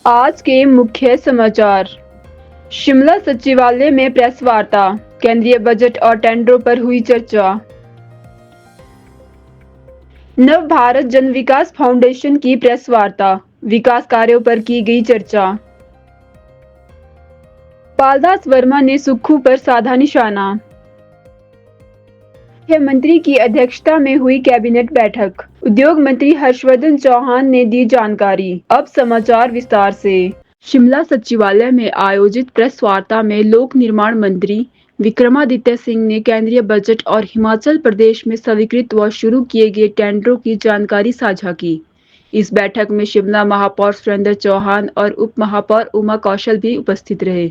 आज के मुख्य समाचार। शिमला सचिवालय में प्रेस वार्ता, केंद्रीय बजट और टेंडरों पर हुई चर्चा। नव भारत जन विकास फाउंडेशन की प्रेस वार्ता, विकास कार्यों पर की गई चर्चा। पालदास वर्मा ने सुक्खू पर साधा निशाना। मुख्यमंत्री की अध्यक्षता में हुई कैबिनेट बैठक, उद्योग मंत्री हर्षवर्धन चौहान ने दी जानकारी। अब समाचार विस्तार से। शिमला सचिवालय में आयोजित प्रेस वार्ता में लोक निर्माण मंत्री विक्रमादित्य सिंह ने केंद्रीय बजट और हिमाचल प्रदेश में स्वीकृत व शुरू किए गए टेंडरों की जानकारी साझा की। इस बैठक में शिमला महापौर सुरेंद्र चौहान और उप महापौर उमा कौशल भी उपस्थित रहे।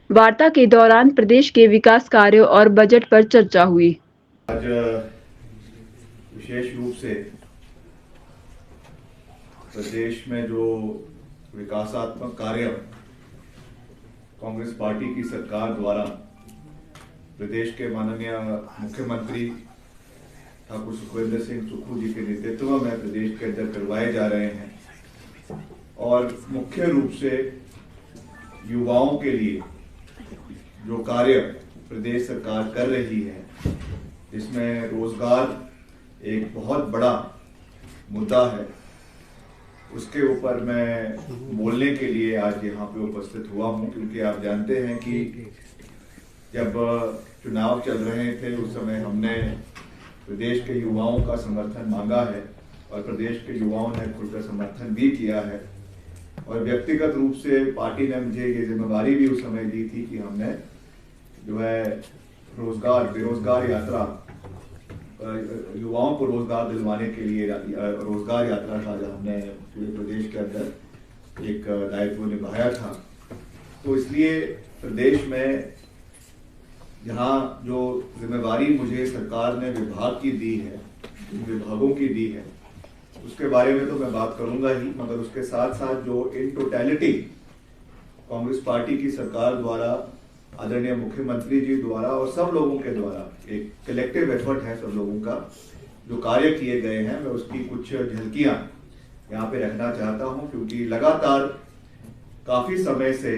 वार्ता के दौरान प्रदेश के विकास कार्यों और बजट पर चर्चा हुई। आज विशेष रूप से प्रदेश में जो विकासात्मक कार्य कांग्रेस पार्टी की सरकार द्वारा प्रदेश के माननीय मुख्यमंत्री ठाकुर सुखविंदर सिंह सुक्खू जी के नेतृत्व में प्रदेश के अंदर करवाए जा रहे हैं और मुख्य रूप से युवाओं के लिए जो कार्य प्रदेश सरकार कर रही है, जिसमें रोजगार एक बहुत बड़ा मुद्दा है, उसके ऊपर मैं बोलने के लिए आज यहाँ पे उपस्थित हुआ हूँ। क्योंकि आप जानते हैं कि जब चुनाव चल रहे थे उस समय हमने प्रदेश के युवाओं का समर्थन मांगा है और प्रदेश के युवाओं ने खुलकर समर्थन भी किया है और व्यक्तिगत रूप से पार्टी ने मुझे ये जिम्मेदारी भी उस समय दी थी कि हमने जो है बेरोजगार यात्रा, युवाओं को रोजगार दिलवाने के लिए रोजगार यात्रा का हमने पूरे प्रदेश के अंदर एक दायित्व निभाया था। तो इसलिए प्रदेश में यहाँ जो जिम्मेदारी मुझे सरकार ने विभाग की दी है, विभागों की दी है, उसके बारे में तो मैं बात करूंगा ही, मगर उसके साथ साथ जो इन टोटलिटी कांग्रेस पार्टी की सरकार द्वारा, आदरणीय मुख्यमंत्री जी द्वारा और सब लोगों के द्वारा एक कलेक्टिव एफर्ट है, सब लोगों का जो कार्य किए गए हैं, मैं उसकी कुछ झलकियां यहाँ पे रखना चाहता हूं। क्योंकि लगातार काफी समय से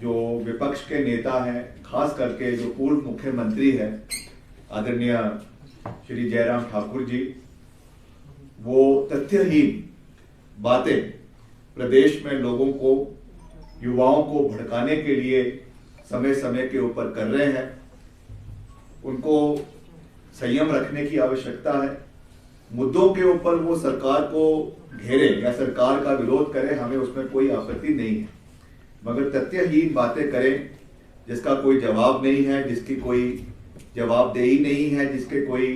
जो विपक्ष के नेता हैं, खास करके जो पूर्व मुख्यमंत्री है आदरणीय श्री जयराम ठाकुर जी, वो तथ्यहीन बातें प्रदेश में लोगों को, युवाओं को भड़काने के लिए समय समय के ऊपर कर रहे हैं। उनको संयम रखने की आवश्यकता है। मुद्दों के ऊपर वो सरकार को घेरे या सरकार का विरोध करें, हमें उसमें कोई आपत्ति नहीं है, मगर तथ्यहीन बातें करें जिसका कोई जवाब नहीं है, जिसकी कोई जवाबदेही नहीं है, जिसके कोई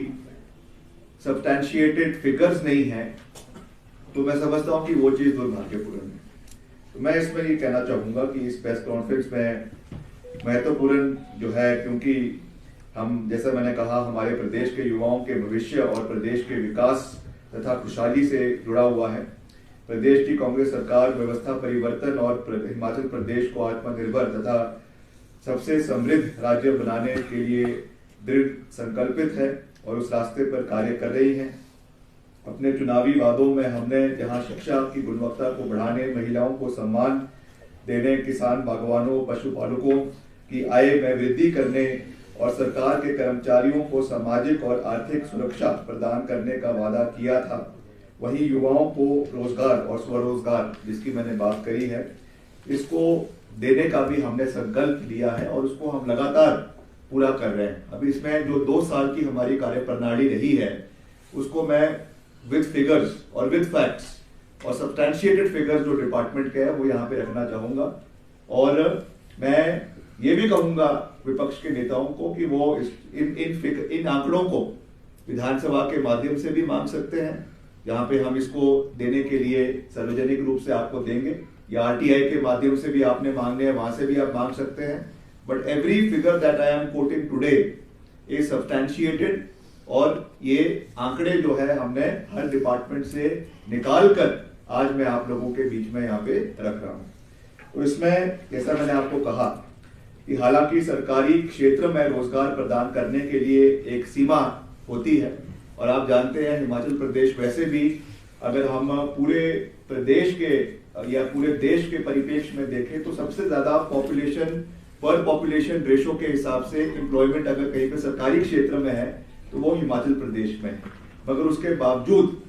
सब्सटैंशिएटेड फिगर्स नहीं है, तो मैं समझता हूं कि वो चीज दुर्भाग्यपूर्ण है। तो मैं इसमें ये कहना चाहूंगा कि इस प्रेस कॉन्फ्रेंस में महत्वपूर्ण जो है, क्योंकि हम, जैसा मैंने कहा, हमारे प्रदेश के युवाओं के भविष्य और प्रदेश के विकास तथा खुशहाली से जुड़ा हुआ है। प्रदेश की कांग्रेस सरकार व्यवस्था परिवर्तन और हिमाचल प्रदेश को आत्मनिर्भर तथा सबसे समृद्ध राज्य बनाने के लिए दृढ़ संकल्पित है और उस रास्ते पर कार्य कर रही है। अपने चुनावी वादों में हमने जहां शिक्षा की गुणवत्ता को बढ़ाने, महिलाओं को सम्मान देने, किसान, बागवानों, पशुपालकों की आय में वृद्धि करने और सरकार के कर्मचारियों को सामाजिक और आर्थिक सुरक्षा प्रदान करने का वादा किया था, वहीं युवाओं को रोजगार और स्वरोजगार, जिसकी मैंने बात करी है, इसको देने का भी हमने संकल्प लिया है और उसको हम लगातार पूरा कर रहे हैं। अभी इसमें जो 2 साल की हमारी कार्यप्रणाली रही है, उसको मैं विद फिगर्स और विद फैक्ट्स और सब्सटैंशिएटेड फिगर्स जो डिपार्टमेंट के हैं वो यहाँ पे रखना चाहूंगा। और मैं ये भी कहूंगा विपक्ष के नेताओं को कि वो इन आंकड़ों को विधानसभा के माध्यम से भी मांग सकते हैं, जहां पे हम इसको देने के लिए सार्वजनिक रूप से आपको देंगे, या आरटीआई के माध्यम से भी आपने मांगने हैं, वहां से भी आप मांग सकते हैं। But every figure that I am quoting today is substantiated और ये आंकड़े जो है हमने हर डिपार्टमेंट से निकाल कर आज मैं आप लोगों के बीच में यहाँ पे रख रहा हूँ। तो इसमें जैसा मैंने आपको कहा कि हालांकि सरकारी क्षेत्र में रोजगार प्रदान करने के लिए एक सीमा होती है और आप जानते हैं हिमाचल प्रदेश वैसे भी, अगर हम पूरे प्रदेश के या पूरे देश के परिप्रेक्ष्य में देखें तो सबसे ज्यादा पॉपुलेशन रेशो के हिसाब से एम्प्लॉयमेंट अगर कहीं पे सरकारी क्षेत्र में है तो वो हिमाचल प्रदेश में है। मगर उसके बावजूद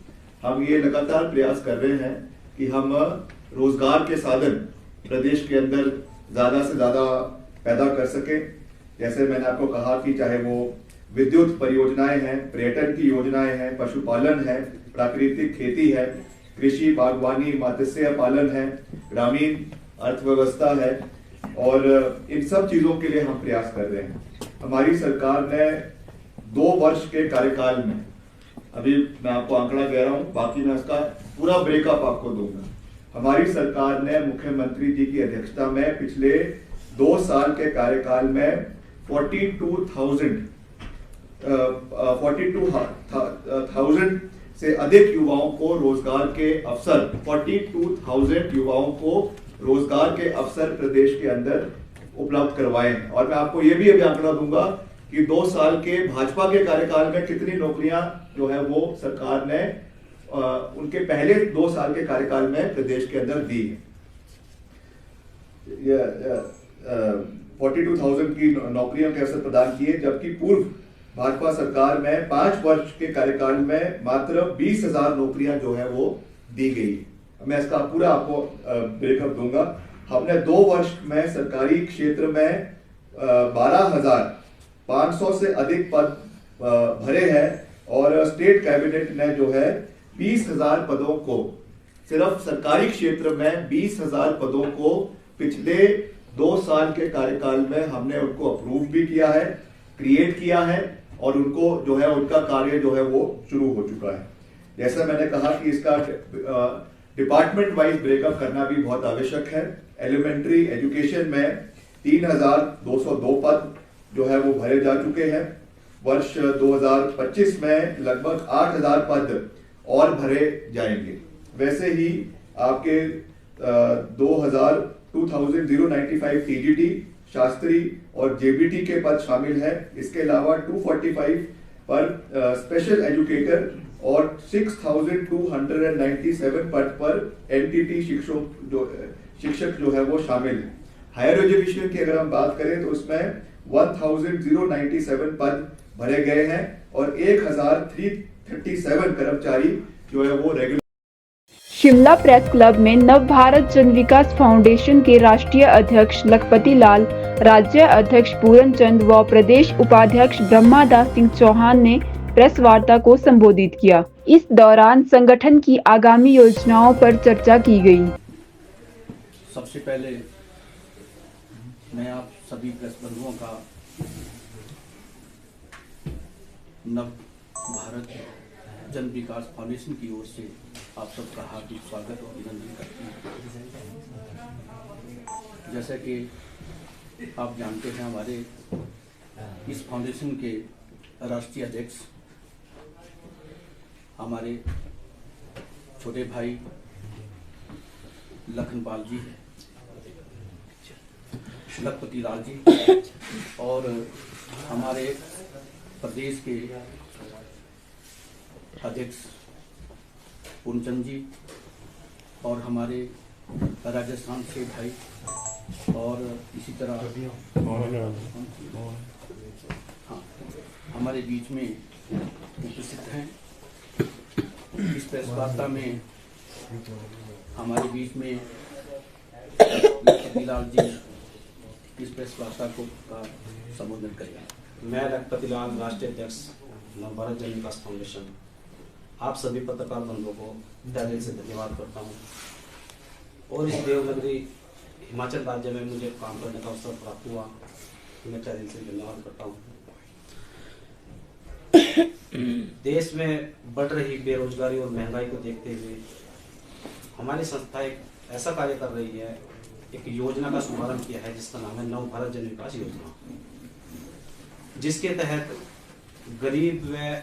हम ये लगातार प्रयास कर रहे हैं कि हम रोजगार के साधन प्रदेश के अंदर ज्यादा से ज्यादा पैदा कर सके। जैसे मैंने आपको कहा कि चाहे वो विद्युत परियोजनाएं हैं, पर्यटन की योजनाएं हैं, पशुपालन है, प्राकृतिक खेती है, कृषि, बागवानी, मत्स्य पालन है, ग्रामीण अर्थव्यवस्था है, और इन सब चीजों के लिए हम प्रयास कर रहे हैं। हमारी सरकार ने 2 वर्ष के कार्यकाल में, अभी मैं आपको आंकड़ा कह रहा हूं, बाकी मैं इसका पूरा ब्रेकअप आपको दूंगा। हमारी सरकार ने मुख्यमंत्री जी की अध्यक्षता में पिछले 2 साल के कार्यकाल में 42,000 से अधिक युवाओं को रोजगार के अवसर 42,000 युवाओं को रोजगार के अवसर प्रदेश के अंदर उपलब्ध करवाए हैं। और मैं आपको ये भी अभी आंकड़ा दूंगा कि 2 साल के भाजपा के कार्यकाल में कितनी नौकरियां जो है वो सरकार ने उनके पहले 2 साल के कार्यकाल में प्रदेश के अंदर दी है। 42,000 की नौकरियों के अवसर प्रदान किए, जबकि पूर्व भाजपा सरकार में 5 वर्ष के कार्यकाल में मात्र 20,000 नौकरियां जो है वो दी गई। मैं इसका पूरा आपको ब्रेकअप दूंगा। हमने 2 वर्ष में सरकारी क्षेत्र में 12,500 से अधिक पद भरे हैं, और स्टेट कैबिनेट ने जो है 20,000 पदों को, सिर्फ सरकारी क्षेत्र में 20,000 पदों को पिछले 2 साल के कार्यकाल में हमने उनको अप्रूव भी किया है, क्रिएट किया है, और उनको जो है उनका कार्य जो है वो शुरू हो चुका है। जैसा मैंने कहा कि इसका डिपार्टमेंट वाइज ब्रेकअप करना भी बहुत आवश्यक है। एलिमेंट्री एजुकेशन में 3,202 पद जो है वो भरे जा चुके हैं। वर्ष 2025 में लगभग 8,000 पद और भरे जाएंगे। वैसे ही आपके 2,095 टीजीटी, शास्त्री और जेबीटी के पद शामिल हैं। इसके अलावा 245 पर स्पेशल एजुकेटर और 6,297 पद पर एनटीटी शिक्षक जो है वो शामिल है। हायर एजुकेशन की अगर हम बात करें तो इसमें 1,097 पद भरे गए हैं, और 1,337 कर्मचारी जो है वो रेगुलर। शिमला प्रेस क्लब में नव भारत जन विकास फाउंडेशन के राष्ट्रीय अध्यक्ष लखपति लाल, राज्य अध्यक्ष पूरन चंद व प्रदेश उपाध्यक्ष ब्रह्मादास सिंह चौहान ने प्रेस वार्ता को संबोधित किया। इस दौरान संगठन की आगामी योजनाओं पर चर्चा की गई। सबसे पहले मैं आप सभी प्रेस बंधुओं का नव भारत जन विकास फाउंडेशन की ओर से आप सबका हार्दिक स्वागत और अभिनंदन करती हूँ। जैसा कि आप जानते हैं, हमारे इस फाउंडेशन के राष्ट्रीय अध्यक्ष हमारे छोटे भाई लखनपाल जी, लखपति लाल जी, और हमारे प्रदेश के अध्यक्ष पूर्णचंद जी, और हमारे राजस्थान से भाई, और इसी तरह हाँ हमारे बीच में उपस्थित हैं। इस प्रेस वार्ता में हमारे बीच में लखपति लाल जी इस प्रेस वार्ता को का संबोधन करेंगे। मैं लखपति लाल, राष्ट्रीय अध्यक्ष नव भारत जन विकास फाउंडेशन, आप सभी पत्रकार बंधुओं को तहे दिल से धन्यवाद करता हूं, और इस देवनगरी हिमाचल राज्य में मुझे काम करने का अवसर प्राप्त हुआ, मैं तहे दिल से धन्यवाद करता हूं। देश में बढ़ रही बेरोजगारी और महंगाई को देखते हुए हमारी संस्था एक ऐसा कार्य कर रही है, एक योजना का शुभारंभ किया है जिसका नाम है नव भारत जन विकास योजना, जिसके तहत गरीब व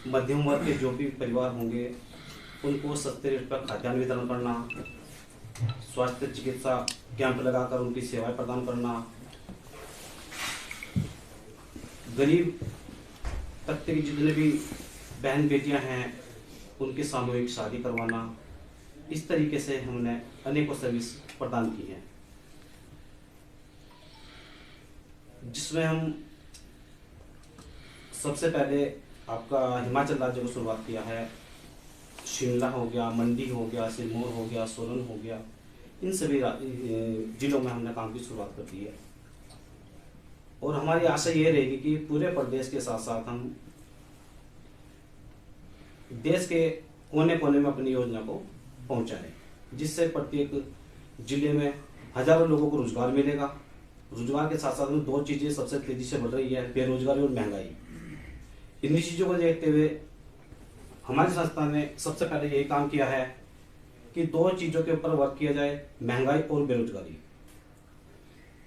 मध्यम वर्ग के जो भी परिवार होंगे उनको सस्ते रेट पर खाद्यान्न वितरण करना, स्वास्थ्य चिकित्सा कैंप लगाकर उनकी सेवाएं प्रदान करना, गरीब तबके की जितने भी बहन बेटियां हैं उनकी सामूहिक शादी करवाना, इस तरीके से हमने अनेकों सर्विस प्रदान की हैं, जिसमें हम सबसे पहले आपका हिमाचल राज्य को शुरुआत किया है। शिमला हो गया, मंडी हो गया, सिरमौर हो गया, सोलन हो गया, इन सभी जिलों में हमने काम की शुरुआत कर दी है। और हमारी आशा ये रहेगी कि पूरे प्रदेश के साथ साथ हम देश के कोने कोने में अपनी योजना को पहुंचाएं, जिससे प्रत्येक जिले में हजारों लोगों को रोजगार मिलेगा। रोजगार के साथ साथ में दो चीजें सबसे तेजी से बढ़ रही है, बेरोजगारी और महंगाई। इन्हीं चीजों को देखते हुए हमारी संस्था ने सबसे पहले यही काम किया है कि दो चीजों के ऊपर वर्क किया जाए, महंगाई और बेरोजगारी।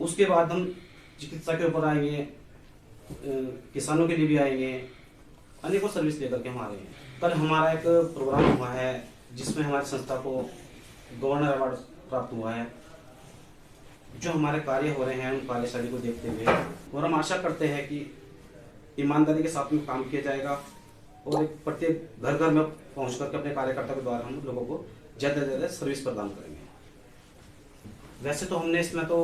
उसके बाद हम चिकित्सा के ऊपर आएंगे, किसानों के लिए भी आएंगे, अनेकों सर्विस लेकर के हम आ रहे हैं। कल हमारा एक प्रोग्राम हुआ है जिसमें हमारी संस्था को गवर्नर अवार्ड प्राप्त हुआ है। जो हमारे कार्य हो रहे हैं उन कार्यशैली को देखते हुए, और हम आशा करते हैं कि ईमानदारी के साथ में काम किया जाएगा और एक प्रत्येक घर घर में पहुंच करके अपने कार्यकर्ता के द्वारा हम लोगों को ज़्यादा से ज़्यादा सर्विस प्रदान करेंगे। वैसे तो हमने इसमें तो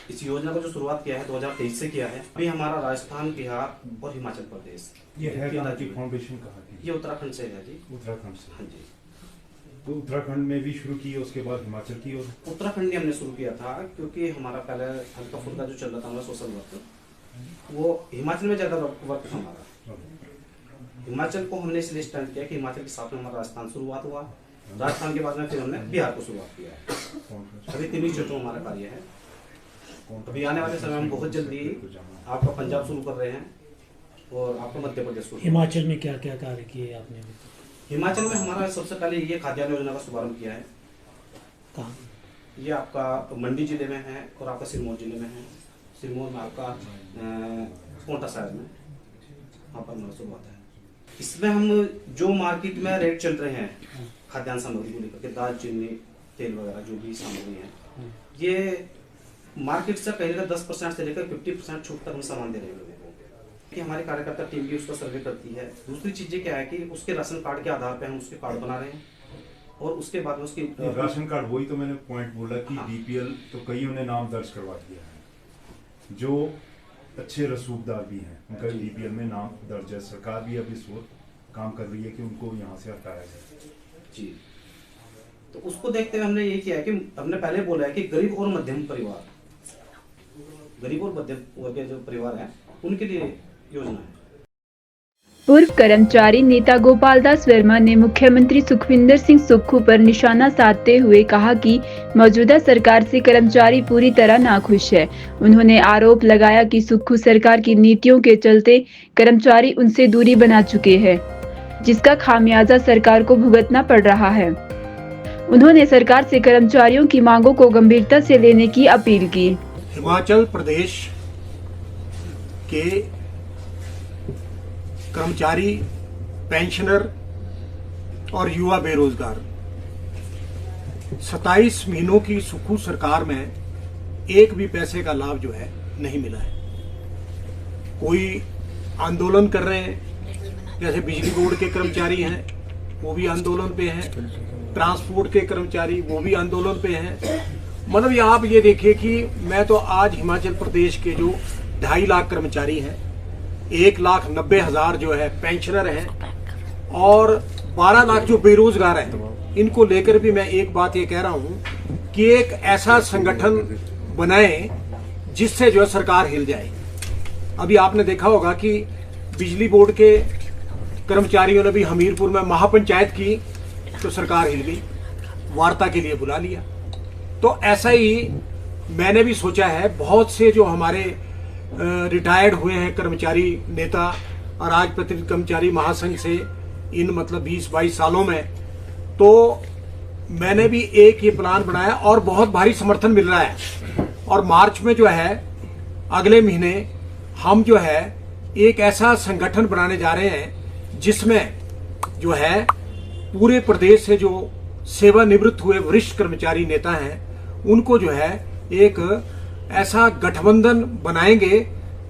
इस योजना को जो शुरुआत किया है 2023 से किया है। अभी हमारा राजस्थान, बिहार और हिमाचल प्रदेश ये है कहाँ की फाउंडेशन कहाँ की? ये उत्तराखंड से है जी। उत्तराखंड से। हाँ जी। तो उत्तराखंड में भी शुरू की, उसके बाद हिमाचल की, और उत्तराखंड में हमने शुरू किया था क्योंकि हमारा पहले हल्का फुल्का जो चल रहा था हमारा सोशल वर्क, वो हिमाचल में ज़्यादा वर्क था हमारा। हिमाचल को हमने इसलिए स्टार्ट किया कि हिमाचल के साथ में हमारा राजस्थान शुरुआत हुआ, राजस्थान के बाद में फिर हमने बिहार को शुरुआत किया है। अभी 3 क्षेत्रों में हमारा कार्य है। अभी आने वाले समय में बहुत जल्दी आपका पंजाब शुरू कर रहे हैं और आपका मध्य प्रदेश शुरू। हिमाचल में क्या क्या कार्य किए आपने? हिमाचल में हमारा सबसे पहले ये खाद्यान्न योजना का शुभारंभ किया है। कहाँ? ये आपका मंडी जिले में है और आपका सिरमौर जिले में है। सिरमौर में आपका कोंटा साइड में वहाँ पर हमारा शुरुआत है। इसमें हम जो मार्केट में रेट चल रहे हैं खाद्यान्न सामग्री को लेकर के, दाल, चीनी, तेल वगैरह जो भी सामग्री है, ये मार्केट से कहीं ना 10% से लेकर 50% छूट तक हम सामान दे रहे हैं लोगों को। कि हमारी कार्यकर्ता टीम भी उसका सर्वे करती है। दूसरी चीजें क्या है कि उसके राशन कार्ड के आधार पे हम उसके कार्ड बना रहे हैं और उसके बाद में उसकी राशन कार्ड, वही तो मैंने पॉइंट बोला कि हाँ। बीपीएल तो कईयों ने नाम दर्ज करवा दिया है, जो अच्छे रसूखदार भी हैं उनका बीपीएल में नाम दर्ज है। सरकार भी अब इस वक्त काम कर रही है कि उनको यहाँ से हटाया जाए जी। तो उसको देखते हुए हमने ये किया है कि हमने पहले बोला है कि गरीब और मध्यम परिवार, गरीब और मध्यम वर्ग के जो परिवार है उनके लिए योजना है। पूर्व कर्मचारी नेता गोपाल दास वर्मा ने मुख्यमंत्री सुखविंदर सिंह सुक्खू पर निशाना साधते हुए कहा कि मौजूदा सरकार से कर्मचारी पूरी तरह नाखुश है। उन्होंने आरोप लगाया कि सुक्खू सरकार की नीतियों के चलते कर्मचारी उनसे दूरी बना चुके हैं, जिसका खामियाजा सरकार को भुगतना पड़ रहा है। उन्होंने सरकार से कर्मचारियों की मांगों को गंभीरता से लेने की अपील की। हिमाचल प्रदेश के कर्मचारी, पेंशनर और युवा बेरोजगार 27 महीनों की सुक्खू सरकार में एक भी पैसे का लाभ जो है नहीं मिला है। कोई आंदोलन कर रहे हैं, जैसे बिजली बोर्ड के कर्मचारी हैं वो भी आंदोलन पे हैं, ट्रांसपोर्ट के कर्मचारी वो भी आंदोलन पे हैं। मतलब ये आप ये देखिए कि मैं तो आज हिमाचल प्रदेश के जो 2.5 लाख कर्मचारी हैं, 1,90,000 जो है पेंशनर हैं और 12 लाख जो बेरोजगार हैं, इनको लेकर भी मैं एक बात ये कह रहा हूं कि एक ऐसा संगठन बनाएं जिससे जो है सरकार हिल जाए। अभी आपने देखा होगा कि बिजली बोर्ड के कर्मचारियों ने भी हमीरपुर में महापंचायत की तो सरकार हिल गई, वार्ता के लिए बुला लिया। तो ऐसा ही मैंने भी सोचा है, बहुत से जो हमारे रिटायर्ड हुए हैं कर्मचारी नेता और आज प्रतिनिधि कर्मचारी महासंघ से इन मतलब 20-22 सालों में, तो मैंने भी एक ये प्लान बनाया और बहुत भारी समर्थन मिल रहा है। और मार्च में जो है अगले महीने हम जो है एक ऐसा संगठन बनाने जा रहे हैं जिसमें जो है पूरे प्रदेश से जो सेवानिवृत्त हुए वरिष्ठ कर्मचारी नेता हैं उनको जो है एक ऐसा गठबंधन बनाएंगे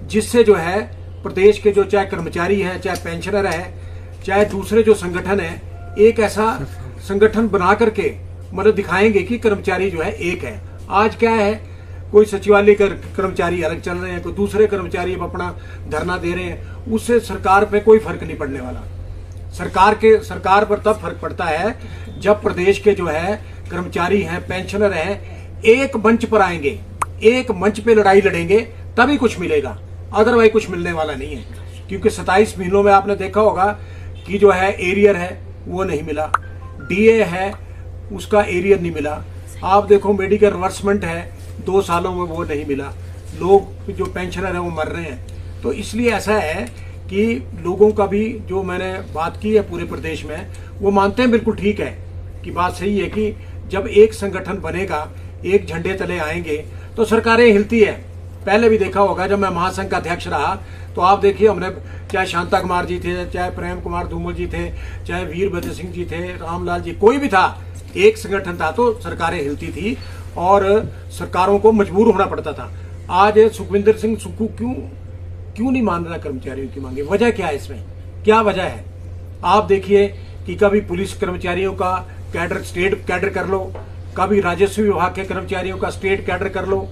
जिससे जो है प्रदेश के जो चाहे कर्मचारी हैं, चाहे पेंशनर है, चाहे दूसरे जो संगठन है, एक ऐसा संगठन बना करके मतलब दिखाएंगे कि कर्मचारी जो है एक है। आज क्या है, कोई सचिवालय के कर्मचारी अलग चल रहे हैं, कोई दूसरे कर्मचारी अब अपना धरना दे रहे हैं, उससे सरकार पे कोई फर्क नहीं पड़ने वाला। सरकार पर तब फर्क पड़ता है जब प्रदेश के जो है कर्मचारी हैं, पेंशनर हैं, एक मंच पर आएंगे, एक मंच पे लड़ाई लड़ेंगे, तभी कुछ मिलेगा, अदरवाइज कुछ मिलने वाला नहीं है। क्योंकि 27 महीनों में आपने देखा होगा कि जो है एरियर है वो नहीं मिला, डीए है उसका एरियर नहीं मिला, आप देखो मेडिकल रिवर्समेंट है 2 सालों में वो नहीं मिला, लोग जो पेंशनर हैं वो मर रहे हैं। तो इसलिए ऐसा है कि लोगों का भी जो मैंने बात की है पूरे प्रदेश में, वो मानते हैं, बिल्कुल ठीक है कि बात सही है कि जब एक संगठन बनेगा, एक झंडे तले आएंगे तो सरकारें हिलती है। पहले भी देखा होगा जब मैं महासंघ का अध्यक्ष रहा तो आप देखिए, हमने चाहे शांता कुमार जी थे, चाहे प्रेम कुमार धूमल जी थे, चाहे वीरभद्र सिंह जी थे, रामलाल जी, कोई भी था, एक संगठन था तो सरकारें हिलती थी और सरकारों को मजबूर होना पड़ता था। आज सुखविंदर सिंह सुक्खू क्यों नहीं मान रहा कर्मचारियों की मांगे? वजह क्या है इसमें? क्या वजह है? आप देखिए कि कभी पुलिस कर्मचारियों का कैडर स्टेट कैडर कर लो, कभी राजस्व विभाग के कर्मचारियों का स्टेट कैडर कर लो।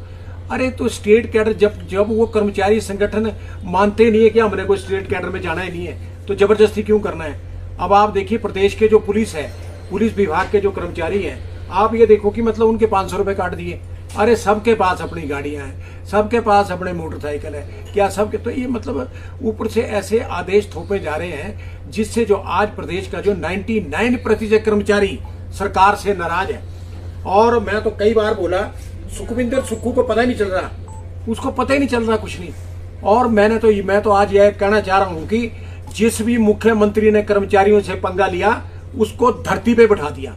अरे तो स्टेट कैडर जब वो कर्मचारी संगठन मानते नहीं है कि हमने कोई स्टेट कैडर में जाना ही नहीं है, तो जबरदस्ती क्यों करना है? अब आप देखिए प्रदेश के जो पुलिस है, पुलिस विभाग के जो कर्मचारी हैं, आप ये देखो कि मतलब उनके 500 रुपए काट दिए। अरे सबके पास अपनी गाड़ियां हैं, सबके पास अपने मोटरसाइकिल है, क्या सबके? तो ये मतलब ऊपर से ऐसे आदेश थोपे जा रहे हैं जिससे जो आज प्रदेश का जो 99% कर्मचारी सरकार से नाराज है। और मैं तो कई बार बोला, सुखविंदर सुक्खू को पता ही नहीं चल रहा, उसको पता ही नहीं चल रहा कुछ नहीं। और मैं तो आज यह कहना चाह रहा हूं कि जिस भी मुख्यमंत्री ने कर्मचारियों से पंगा लिया उसको धरती पे बैठा दिया।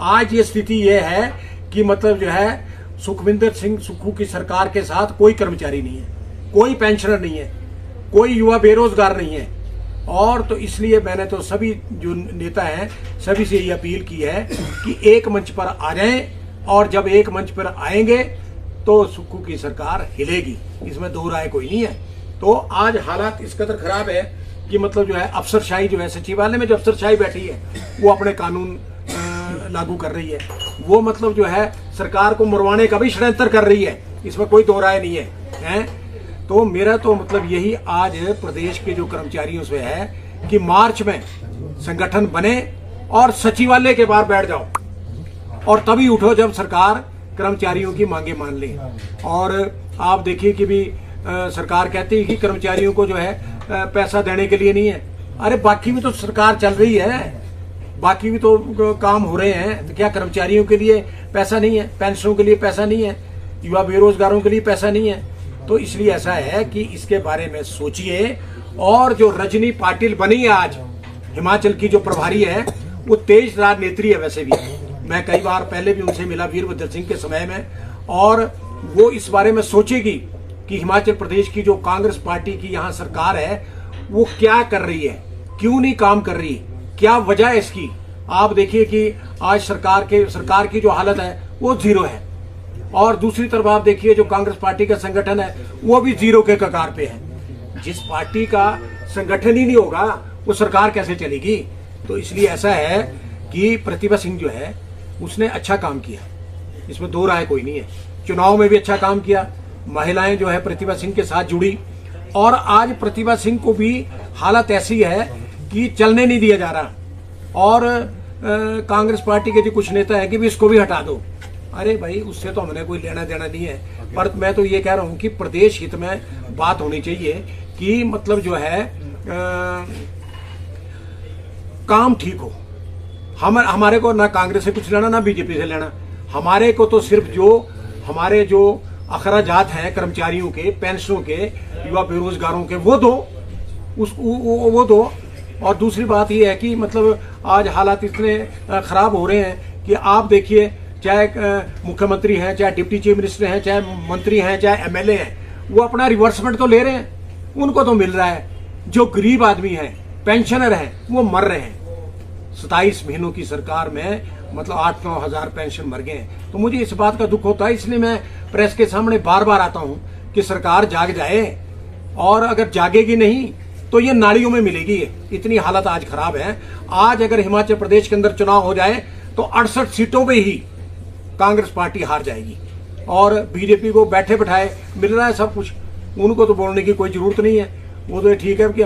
आज ये स्थिति ये है कि मतलब जो है सुखविंदर सिंह सुक्खू की सरकार के साथ कोई कर्मचारी नहीं है, कोई पेंशनर नहीं है, कोई युवा बेरोजगार नहीं है। और तो इसलिए मैंने तो सभी जो नेता हैं सभी से ये अपील की है कि एक मंच पर आ जाएं, और जब एक मंच पर आएंगे तो सुक्खू की सरकार हिलेगी, इसमें दो राय कोई नहीं है। तो आज हालात इस कदर खराब है कि मतलब जो है अफसरशाही जो है, सचिवालय में जो अफसरशाही बैठी है वो अपने कानून लागू कर रही है, वो मतलब जो है सरकार को मरवाने का भी षड्यंत्र कर रही है, इसमें कोई दो राय नहीं है। तो मेरा तो मतलब यही आज प्रदेश के जो कर्मचारियों से है कि मार्च में संगठन बने और सचिवालय के बाहर बैठ जाओ और तभी उठो जब सरकार कर्मचारियों की मांगे मान ले। और आप देखिए कि भी सरकार कहती है कि कर्मचारियों को जो है पैसा देने के लिए नहीं है। अरे बाकी भी तो सरकार चल रही है, बाकी भी तो काम हो रहे हैं, तो क्या कर्मचारियों के लिए पैसा नहीं है? पेंशनों के लिए पैसा नहीं है? युवा बेरोजगारों के लिए पैसा नहीं है? तो इसलिए ऐसा है कि इसके बारे में सोचिए। और जो रजनी पाटिल बनी है आज हिमाचल की जो प्रभारी है, वो तेज राजनेत्री है। वैसे भी मैं कई बार पहले भी उनसे मिला वीरभद्र सिंह के समय में, और वो इस बारे में सोचेगी कि हिमाचल प्रदेश की जो कांग्रेस पार्टी की यहाँ सरकार है वो क्या कर रही है, क्यों नहीं काम कर रही, क्या वजह है इसकी। आप देखिए कि आज सरकार की जो हालत है वो जीरो है, और दूसरी तरफ आप देखिए जो कांग्रेस पार्टी का संगठन है वो भी जीरो के कगार पे है। जिस पार्टी का संगठन ही नहीं होगा वो सरकार कैसे चलेगी? तो इसलिए ऐसा है कि प्रतिभा सिंह जो है उसने अच्छा काम किया, इसमें दो राय कोई नहीं है। चुनाव में भी अच्छा काम किया, महिलाएं जो है प्रतिभा सिंह के साथ जुड़ी, और आज प्रतिभा सिंह को भी हालत ऐसी है कि चलने नहीं दिया जा रहा। और कांग्रेस पार्टी के जो कुछ नेता है कि भी इसको भी हटा दो। अरे भाई उससे तो हमने कोई लेना देना नहीं है, पर मैं तो ये कह रहा हूँ कि प्रदेश हित में बात होनी चाहिए कि मतलब जो है काम ठीक हो। हमारे को ना कांग्रेस से कुछ लेना ना बीजेपी से लेना, हमारे को तो सिर्फ जो हमारे जो अखराजात हैं कर्मचारियों के, पेंशनों के, युवा बेरोजगारों के, वो दो। और दूसरी बात ये है कि मतलब आज हालात इतने खराब हो रहे हैं कि आप देखिए, चाहे मुख्यमंत्री हैं, चाहे डिप्टी चीफ मिनिस्टर हैं, चाहे मंत्री हैं, चाहे एमएलए हैं, वो अपना रिवर्समेंट तो ले रहे हैं, उनको तो मिल रहा है। जो गरीब आदमी है, पेंशनर हैं, वो मर रहे हैं। 27 महीनों की सरकार में मतलब 8-9 हजार पेंशन मर गए हैं। तो मुझे इस बात का दुख होता है, इसलिए मैं प्रेस के सामने बार बार आता हूं कि सरकार जाग जाए, और अगर जागेगी नहीं तो ये नालियों में मिलेगी। इतनी हालत आज खराब है। आज अगर हिमाचल प्रदेश के अंदर चुनाव हो जाए तो 68 सीटों पे ही कांग्रेस पार्टी हार जाएगी और बीजेपी को बैठे बिठाए मिल रहा है सब कुछ, उनको तो बोलने की कोई जरूरत नहीं है। वो तो ठीक है कि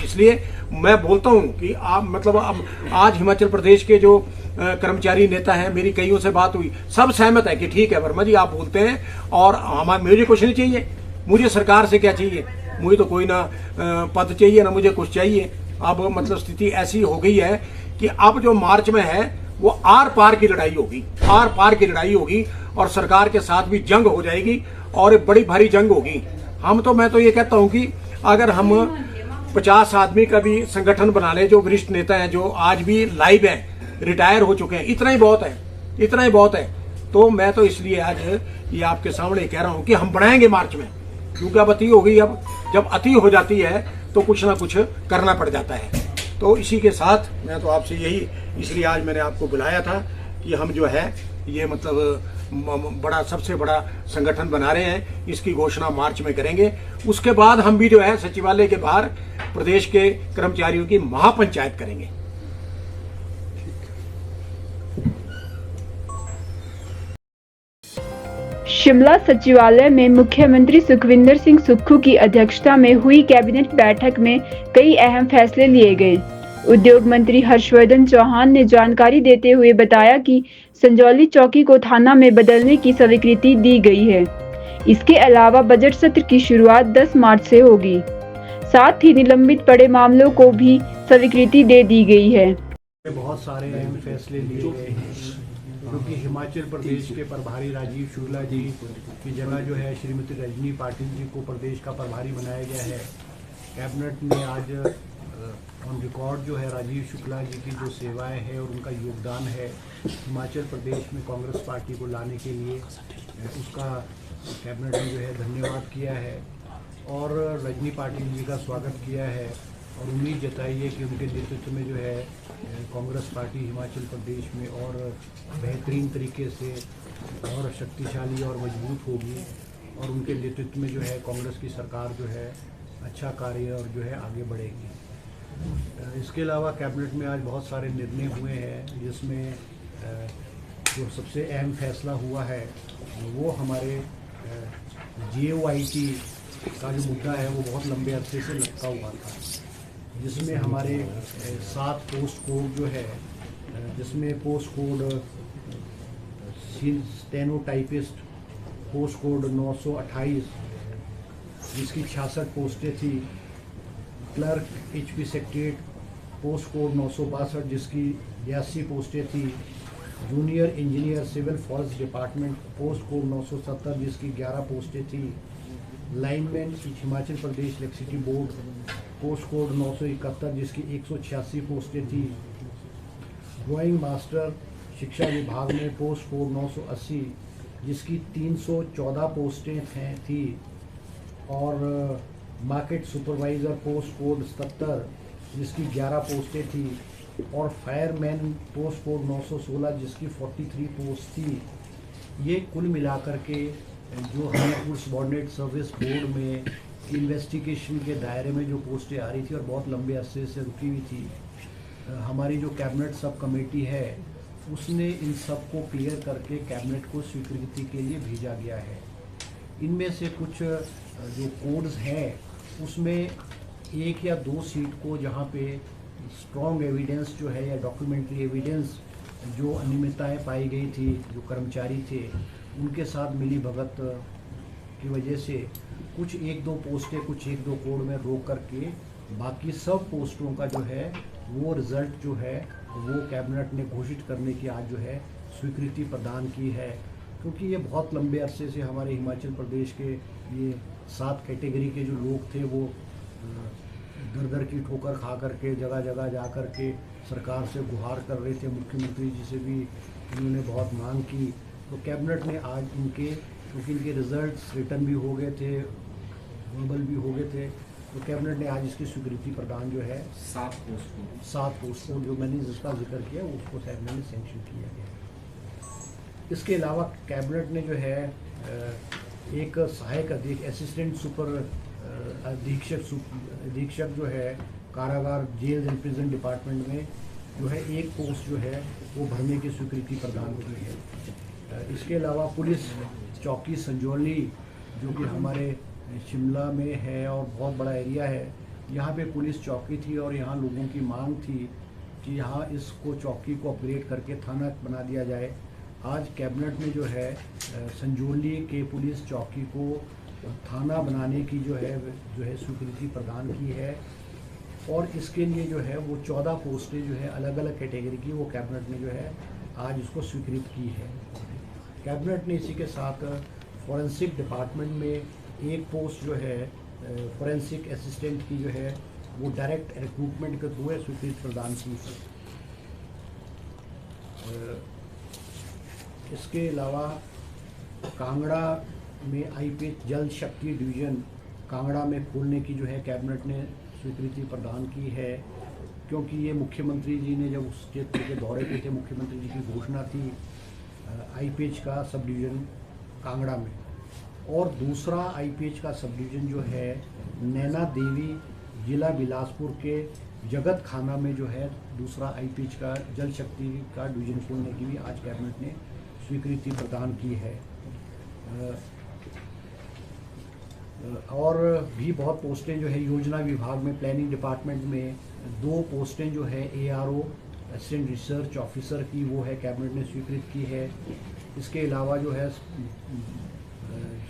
इसलिए मैं बोलता हूं कि आप मतलब अब आज हिमाचल प्रदेश के जो कर्मचारी नेता हैं, मेरी कईयों से बात हुई, सब सहमत है कि ठीक है वर्मा जी आप बोलते हैं और मुझे कुछ नहीं चाहिए, मुझे सरकार से क्या चाहिए, मुझे तो कोई ना पद चाहिए ना मुझे कुछ चाहिए। अब मतलब स्थिति ऐसी हो गई है कि अब जो मार्च में है वो आर पार की लड़ाई होगी, आर पार की लड़ाई होगी और सरकार के साथ भी जंग हो जाएगी और एक बड़ी भारी जंग होगी। मैं तो ये कहता हूं कि अगर हम 50 आदमी का भी संगठन बना ले, जो वरिष्ठ नेता हैं जो आज भी लाइव हैं, रिटायर हो चुके हैं, इतना ही बहुत है, इतना ही बहुत है। तो मैं तो इसलिए आज ये आपके सामने कह रहा हूं कि हम बढ़ाएंगे मार्च में, क्योंकि अब अति हो गई। अब जब अति हो जाती है तो कुछ ना कुछ करना पड़ जाता है। तो इसी के साथ मैं तो आपसे यही, इसलिए आज मैंने आपको बुलाया था कि हम जो है ये मतलब बड़ा सबसे बड़ा संगठन बना रहे हैं, इसकी घोषणा मार्च में करेंगे। उसके बाद हम भी जो है सचिवालय के बाहर प्रदेश के कर्मचारियों की महापंचायत करेंगे। शिमला सचिवालय में मुख्यमंत्री सुखविंदर सिंह सुक्खू की अध्यक्षता में हुई कैबिनेट बैठक में कई अहम फैसले लिए गए। उद्योग मंत्री हर्षवर्धन चौहान ने जानकारी देते हुए बताया कि संजौली चौकी को थाना में बदलने की स्वीकृति दी गई है। इसके अलावा बजट सत्र की शुरुआत 10 मार्च से होगी। साथ ही निलंबित पड़े मामलों को भी स्वीकृति दे दी गई है। बहुत सारे अहम फैसले लिए गए हैं, क्योंकि हिमाचल प्रदेश के प्रभारी राजीव शुक्ला जी की जगह जो है श्रीमती रजनी पाटिल जी को प्रदेश का प्रभारी बनाया गया है। कैबिनेट ने आज ऑन रिकॉर्ड जो है राजीव शुक्ला जी की जो सेवाएं हैं और उनका योगदान है हिमाचल प्रदेश में कांग्रेस पार्टी को लाने के लिए, उसका कैबिनेट ने जो है धन्यवाद किया है और रजनी पाटिल जी का स्वागत किया है और उम्मीद जताई है कि उनके नेतृत्व में जो है कांग्रेस पार्टी हिमाचल प्रदेश में और बेहतरीन तरीके से और शक्तिशाली और मजबूत होगी और उनके नेतृत्व में जो है कांग्रेस की सरकार जो है अच्छा कार्य और जो है आगे बढ़ेगी। इसके अलावा कैबिनेट में आज बहुत सारे निर्णय हुए हैं, जिसमें जो सबसे अहम फैसला हुआ है वो हमारे JOIT का जो मुद्दा है वो बहुत लंबे अरसे से लटका हुआ था, जिसमें हमारे 7 पोस्ट कोड जो है, जिसमें post code stenotypist post code 928 जिसकी 66 पोस्टें थी, clerk HP secretariat post code 962 जिसकी 82 पोस्टें थी, junior engineer civil forest department post code 970 जिसकी 11 पोस्टें थी, lineman Himachal Pradesh electricity board post code 971 जिसकी 186 पोस्टें थी, ड्राइंग मास्टर शिक्षा विभाग में पोस्ट कोड 980 जिसकी 314 पोस्टें थी और मार्केट सुपरवाइज़र पोस्ट कोड 77 जिसकी 11 पोस्टें थी और फायरमैन पोस्ट कोड 916 जिसकी 43 पोस्ट थी। ये कुल मिलाकर के जो हमें सबऑर्डिनेट सर्विस बोर्ड में इन्वेस्टिगेशन के दायरे में जो पोस्टें आ रही थी और बहुत लंबे अरसे से रुकी हुई थी, हमारी जो कैबिनेट सब कमेटी है उसने इन सब को क्लियर करके कैबिनेट को स्वीकृति के लिए भेजा गया है। इनमें से कुछ जो कोड्स हैं उसमें 1 या 2 सीट को जहाँ पे स्ट्रॉन्ग एविडेंस जो है या डॉक्यूमेंट्री एविडेंस जो अनियमितताएं पाई गई थी, जो कर्मचारी थे उनके साथ मिली भगत की वजह से कुछ 1-2 पोस्टें कुछ 1-2 कोड में रोक करके बाकी सब पोस्टों का जो है वो रिज़ल्ट जो है वो कैबिनेट ने घोषित करने की आज जो है स्वीकृति प्रदान की है। क्योंकि ये बहुत लंबे अरसे से हमारे हिमाचल प्रदेश के ये 7 कैटेगरी के जो लोग थे वो दर की ठोकर खा करके जगह जगह जा कर के सरकार से गुहार कर रहे थे, मुख्यमंत्री जी से भी इन्होंने बहुत मांग की। तो कैबिनेट ने आज इनके, क्योंकि इनके रिजल्ट्स रिटर्न भी हो गए थे, वर्बल भी हो गए थे, तो कैबिनेट ने आज इसकी स्वीकृति प्रदान जो है 7 पोस्ट को जो मैंने जिसका जिक्र किया उसको कैबिनेट ने सेंक्शन किया गया। इसके अलावा कैबिनेट ने जो है एक सहायक असिस्टेंट सुपर अधीक्षक जो है कारागार जेल एंड प्रिजन डिपार्टमेंट में जो है एक पोस्ट जो है वो भरने की स्वीकृति प्रदान की है। इसके अलावा पुलिस चौकी संजौली जो कि हमारे शिमला में है और बहुत बड़ा एरिया है, यहाँ पे पुलिस चौकी थी और यहाँ लोगों की मांग थी कि यहाँ इसको चौकी को अपग्रेड करके थाना बना दिया जाए। आज कैबिनेट में जो है संजौली के पुलिस चौकी को थाना बनाने की जो है स्वीकृति प्रदान की है और इसके लिए जो है वो 14 पोस्टें जो है अलग अलग कैटेगरी की वो कैबिनेट ने जो है आज इसको स्वीकृत की है। कैबिनेट ने इसी के साथ फॉरेंसिक डिपार्टमेंट में एक पोस्ट जो है फॉरेंसिक असिस्टेंट की जो है वो डायरेक्ट रिक्रूटमेंट के थ्रू स्वीकृति प्रदान की है। इसके अलावा कांगड़ा में आईपीएच जल शक्ति डिवीज़न कांगड़ा में खोलने की जो है कैबिनेट ने स्वीकृति प्रदान की है, क्योंकि ये मुख्यमंत्री जी ने जब उस क्षेत्र के दौरे पे थे, मुख्यमंत्री जी की घोषणा थी आईपीएच का सब डिवीज़न कांगड़ा में। और दूसरा आईपीएच का सब डिवीज़न जो है नैना देवी जिला बिलासपुर के जगत खाना में जो है दूसरा आईपीएच का जल शक्ति का डिवीज़न खोलने की भी आज कैबिनेट ने स्वीकृति प्रदान की है। और भी बहुत पोस्टें जो है योजना विभाग में प्लानिंग डिपार्टमेंट में 2 पोस्टें जो है एआरओ असिस्टेंट रिसर्च ऑफिसर की वो है कैबिनेट ने स्वीकृत की है। इसके अलावा जो है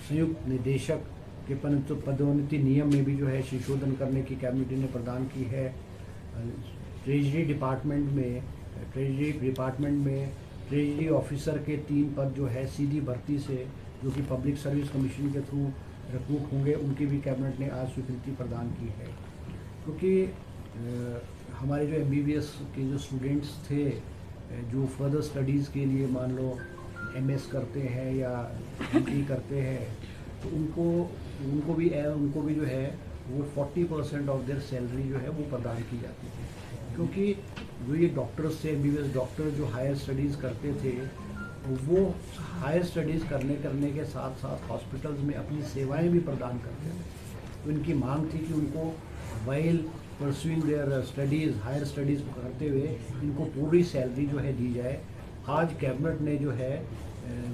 संयुक्त निदेशक के पदोन्नति नियम में भी जो है संशोधन करने की कैबिनेट ने प्रदान की है। ट्रेजरी डिपार्टमेंट में ट्रेजरी ऑफिसर के 3 पद जो है सीधी भर्ती से जो कि पब्लिक सर्विस कमीशन के थ्रू रिक्रूट होंगे उनकी भी कैबिनेट ने आज स्वीकृति प्रदान की है। क्योंकि हमारे जो एमबीबीएस के जो स्टूडेंट्स थे जो फर्दर स्टडीज़ के लिए मान लो एमएस करते हैं या एमडी करते हैं तो उनको भी जो है वो 40% ऑफ देयर सैलरी जो है वो प्रदान की जाती है। क्योंकि जो ये डॉक्टर्स थे एमबीबीएस डॉक्टर जो हायर स्टडीज़ करते थे वो हायर स्टडीज़ करने के साथ साथ हॉस्पिटल्स में अपनी सेवाएं भी प्रदान करते थे। तो इनकी मांग थी कि उनको while pursuing their studies higher studies करते हुए इनको पूरी सैलरी जो है दी जाए। आज कैबिनेट ने जो है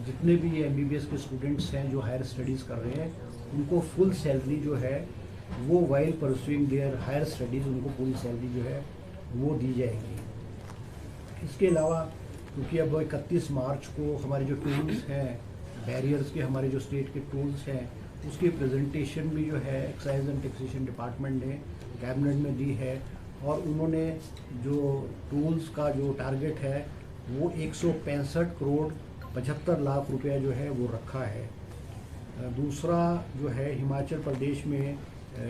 जितने भी एमबीबीएस के स्टूडेंट्स हैं जो हायर स्टडीज़ कर रहे हैं उनको फुल सैलरी जो है वो while pursuing their higher studies उनको पूरी सैलरी जो है वो दी जाएगी। इसके अलावा क्योंकि अब 31 मार्च को हमारे जो टूल्स हैं बैरियर्स के हमारे जो स्टेट के टूल्स हैं उसकी प्रेजेंटेशन भी जो है एक्साइज एंड टैक्सेशन डिपार्टमेंट ने कैबिनेट में दी है और उन्होंने जो टूल्स का जो टारगेट है वो 165 करोड़ 75 लाख रुपया जो है वो रखा है। दूसरा जो है हिमाचल प्रदेश में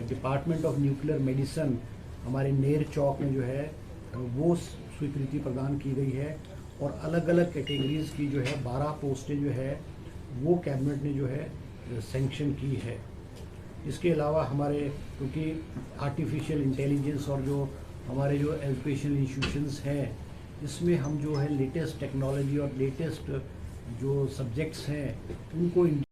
डिपार्टमेंट ऑफ न्यूक्लियर मेडिसिन हमारे नेर चौक में जो है वो स्वीकृति प्रदान की गई है और अलग अलग कैटेगरीज़ की जो है 12 पोस्टें जो है वो कैबिनेट ने जो है सैंक्शन की है। इसके अलावा हमारे क्योंकि आर्टिफिशियल इंटेलिजेंस और जो हमारे जो एजुकेशनल इंस्टीट्यूशंस हैं इसमें हम जो है लेटेस्ट टेक्नोलॉजी और लेटेस्ट जो सब्जेक्ट्स हैं उनको